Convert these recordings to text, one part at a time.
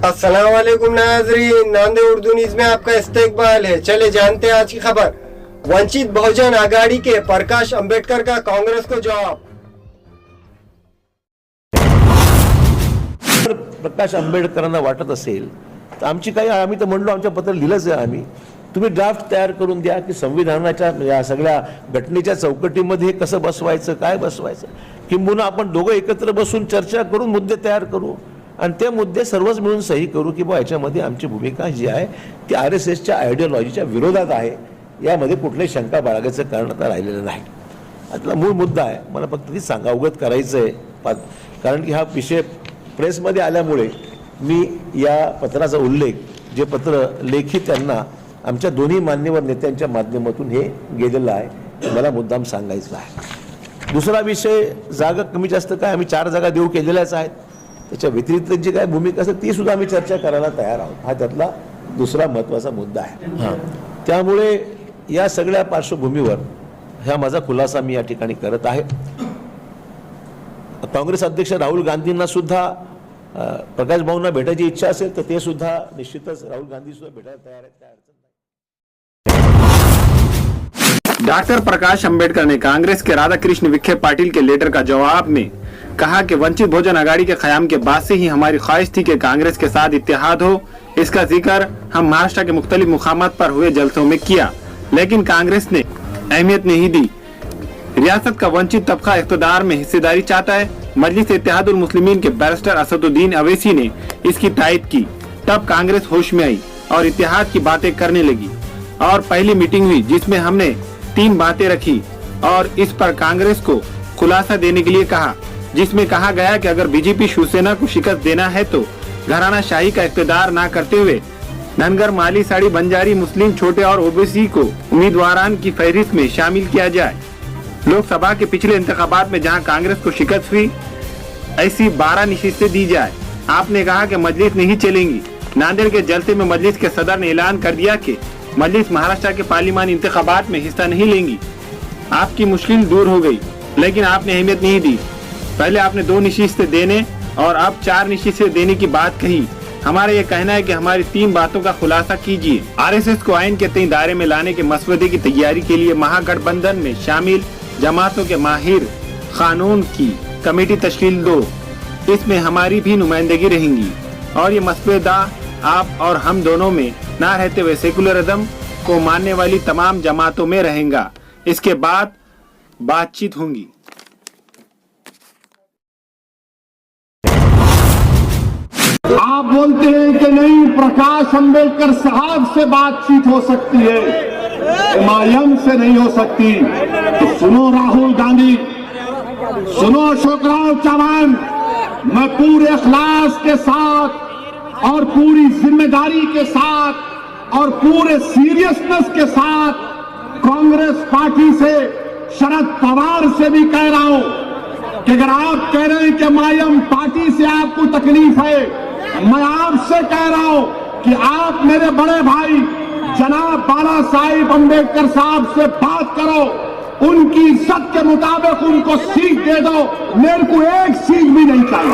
अस्सलाम वालेकुम नाज़रीन, नांदे उर्दू न्यूज़ में आपका इस्तकबाल है। चले जानते हैं आज की खबर। वंचित बहुजन आघाड़ी के प्रकाश आंबेडकर का कांग्रेस को जवाब। प्रकाश आंबेडकरांना वाटत असेल तर आमची काही, आम्ही तर म्हणलो, आमच्या पत्र लिहिलंच आहे आम्ही, तुम्ही ड्राफ्ट तयार करून द्या की संविधानाच्या या सगळ्या घटनेच्या चौकटीमध्ये कसं बसवायचं, काय बसवायचं, किंबहुना आपण दोघं एकत्र बसून चर्चा करून मुद्दे तयार करू आणि ते मुद्दे सर्वच मिळून सही करू की बा याच्यामध्ये आमची भूमिका जी आहे ती RSSच्या आयडियोलॉजीच्या विरोधात आहे, यामध्ये कुठलीही शंका बाळगायचं कारण आता राहिलेलं नाही. आतला मूळ मुद्दा आहे, मला फक्त ती अवगत करायचं आहे, कारण की हा विषय प्रेसमध्ये आल्यामुळे मी या पत्राचा उल्लेख, जे पत्र लेखी त्यांना आमच्या दोन्ही मान्यवर नेत्यांच्या माध्यमातून हे गेलेलं आहे, मला मुद्दाम सांगायचं आहे. दुसरा विषय, जागा कमी जास्त काय, आम्ही 4 जागा देऊ केलेल्याच आहेत, त्याच्या व्यतिरिक्त जी काय भूमिका असेल ती सुद्धा आम्ही चर्चा करायला तयार आहोत, हा त्यातला दुसरा महत्त्वाचा मुद्दा आहे. त्यामुळे या सगळ्या पार्श्वभूमीवर हा माझा खुलासा मी या ठिकाणी करत आहे. काँग्रेस अध्यक्ष राहुल गांधींना सुद्धा प्रकाश भाऊंना भेटायची इच्छा असेल तर ते सुद्धा निश्चितच राहुल गांधी सुद्धा भेटायला तयार आहेत, काय अडचण नाही. डॉक्टर प्रकाश अंबेडकर ने कांग्रेस के राधाकृष्ण विखे पाटिल के लेटर का जवाब में कहा कि वंचित बहुजन आघाड़ी के क़याम के बाद से ही हमारी ख्वाहिश थी कि कांग्रेस के साथ इत्तेहाद हो. इसका जिक्र हम महाराष्ट्र के मुख्तलिफ मुकामात पर हुए जलसों में किया, लेकिन कांग्रेस ने अहमियत नहीं दी. रियासत का वंचित तबका इक़्तिदार में हिस्सेदारी चाहता है. मजलिस इत्तेहादुल मुस्लिमीन के बैरिस्टर असदुद्दीन अवैसी ने इसकी तायद की. तब कांग्रेस होश में आई और इत्तेहाद की बातें करने लगी और पहली मीटिंग हुई जिसमें हमने 3 बातें रखी और इस पर कांग्रेस को खुलासा देने के लिए कहा, जिसमें कहा गया कि अगर बीजेपी शिवसेना को शिकस्त देना है तो घराना शाही का इक़्तिदार ना करते हुए धनगर, माली, साड़ी, बंजारी, मुस्लिम, छोटे और ओबीसी को उम्मीदवारान की फहरिस्त में शामिल किया जाए. लोकसभा के पिछले इंतखाबात में जहां कांग्रेस को शिकस्त हुई, ऐसी 12 नशिस्तें दी जाए. आपने कहा कि मजलिस नहीं चलेंगी. नांदेड़ के जलसे में मजलिस के सदर ने ऐलान कर दिया कि मजलिस महाराष्ट्र के पार्लिमानी इंतखाबात में हिस्सा नहीं लेंगी. आपकी मुश्किल दूर हो गई, लेकिन आपने अहमियत नहीं दी. पहले आपने 2 नशिस्तें देने और अब 4 नशिस्तें देने की बात कही. हमारा ये कहना है कि हमारी 3 बातों का खुलासा कीजिए. RSS को आइन के तय दायरे में लाने के मसवदे की तैयारी के लिए महागठबंधन में शामिल जमातों के माहिर कानून की कमेटी तश्कील दो. इसमें हमारी भी नुमाइंदगी रहेंगी और ये मसवदा आप और हम दोनों में ना रहते हुए सेकुलरिज्म को मानने वाली तमाम जमातों में रहेगा. इसके बाद बातचीत होंगी. आप बोलते हैं कि नहीं, प्रकाश अंबेडकर साहब से बातचीत हो सकती है, MIM से नहीं हो सकती. तो सुनो राहुल गांधी, सुनो अशोकराव चव्हाण, मैं पूरे इखलास के साथ और पूरी जिम्मेदारी के साथ और पूरे सीरियसनेस के साथ कांग्रेस पार्टी से, शरद पवार से भी कह रहा हूं कि अगर आप कह रहे हैं कि MIM पार्टी से आपको तकलीफ है, मैं आपसे कह रहा हूं कि आप मेरे बड़े भाई जनाब बाला साहिब अम्बेडकर साहब से बात करो, उनकी इज्जत के मुताबिक उनको सीट दे दो. मेरे को एक सीट भी नहीं चाहिए,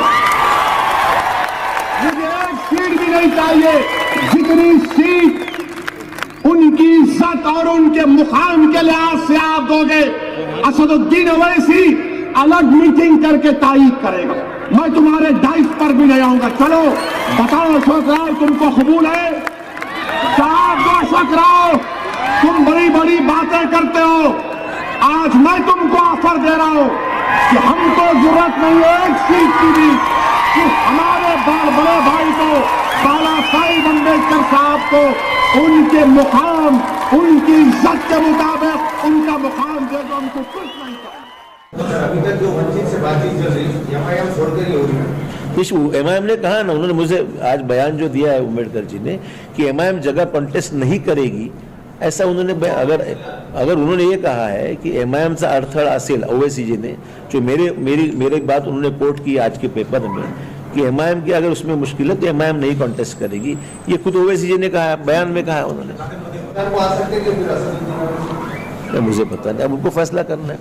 मुझे एक सीट भी नहीं चाहिए. जितनी सीट उनकी इज्जत और उनके मुकाम के लिहाज से आप दोगे, असदुद्दीन अवैसी अलग मीटिंग करके तायीद करेगा. मैं तुम्हारे डाइस पर भी नहीं आऊंगा. चलो बताओ अशोक राव, तुमको कबूल है? अशोक राव, तुम बड़ी बड़ी बातें करते हो. आज मैं तुमको ऑफर दे रहा हूं कि हमको जरूरत नहीं है एक सीट की भी, कि हमारे बड़े भाई को, बाला साहिब अम्बेडकर साहब को उनके मुकाम, उनकी इज्जत के मुताबिक उनका मुकाम दे दो. हमको कुछ नहीं चाहिए. अभी तक जो वंचित से बातचीत चल रही है, MIM छोड़कर ही होगी ना. MIM ने कहा ना, उन्होंने मुझे आज बयान जो दिया है अम्बेडकर जी ने कि MIM जगह कॉन्टेस्ट नहीं करेगी, ऐसा उन्होंने अगर उन्होंने ये कहा है कि MIM चा अडथळा असेल, ओवैसी जी ने जो मेरी बात उन्होंने कोट की आज के पेपर में कि MIM की अगर उसमें मुश्किल है तो MIM नहीं कॉन्टेस्ट करेगी, ये खुद ओवैसी जी ने कहा, बयान में कहा उन्होंने. मुझे पता नहीं, अब उनको फैसला करना है.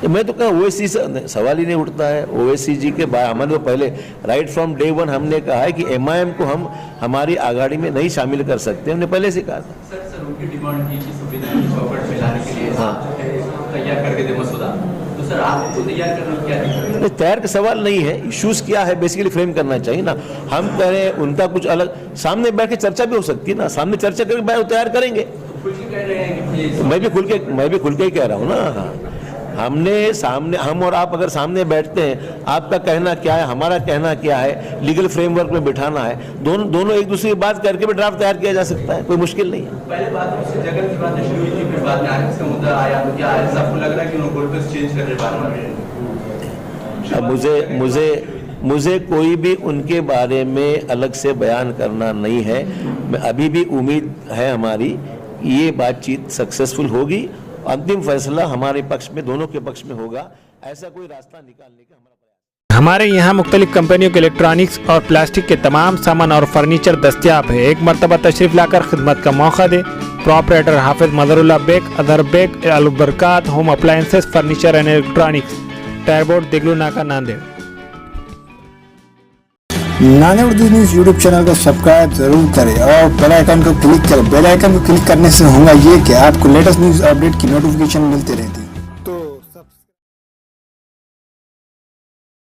मैं तो कहा ओवैसी से सवाल ही नहीं उठता है। ओवैसी जी के बाद हमने तो पहले राइट फ्रॉम डे वन हमने कहा है कि एमआईएम को हम हमारी आघाड़ी में नहीं शामिल कर सकते, हमने पहले से कहा था। सर उनकी डिमांड थी कि संविधान की चौकट में लाने के लिए आप जो है तैयार करके दे मसौदा, तो सर आपको तैयार करने में क्या दिक्कत है? तैयार का सवाल नहीं है, इश्यूज क्या है बेसिकली फ्रेम करना चाहिए ना। हम कह रहे हैं उनका कुछ अलग, सामने बैठ के चर्चा भी हो सकती है ना, सामने चर्चा करके तैयार करेंगे। खुल के कह रहे हैं कि मैं भी खुल के ही कह रहा हूँ ना। हमने सामने, हम और आप अगर सामने बैठते हैं, आपका कहना क्या है, हमारा कहना क्या है, लीगल फ्रेमवर्क में बिठाना है, दोनों एक दूसरे की बात करके भी ड्राफ्ट तैयार किया जा सकता है, कोई मुश्किल नहीं है। पहले बात से जगह की बात शुरू हुई थी, फिर बाद में आरएस का मुद्दा आया, तो क्या है सबको लग रहा है कि उन्होंने गोलबेस चेंज कर रहे बार-बार? अब मुझे कोई भी उनके बारे में अलग से बयान करना नहीं है। मैं अभी भी उम्मीद है हमारी ये बातचीत सक्सेसफुल होगी, अंतिम फैसला हमारे पक्ष में, दोनों के पक्ष में होगा। ऐसा कोई रास्ता निकालने का हमारा प्रयास। हमारे यहाँ मुख्तलिफ कंपनियों के इलेक्ट्रॉनिक्स और प्लास्टिक के तमाम सामान और फर्नीचर दस्तियाब है। एक मरतबा तशरीफ लाकर खिदमत का मौका दे। प्रॉपरेटर हाफिज मदरुल्लाह बेग, अदर Baig, Albarkat home appliances, furniture and electronics, टायरबोर्ड, दिगलू नाका, नांदेड़। नाने उर्दू न्यूज़ यूट्यूब चैनल को सब्सक्राइब जरूर करें और बेल आइकन को क्लिक करें। बेल आइकन को क्लिक करने से होगा ये कि आपको लेटेस्ट न्यूज़ अपडेट की नोटिफिकेशन मिलती रहती है।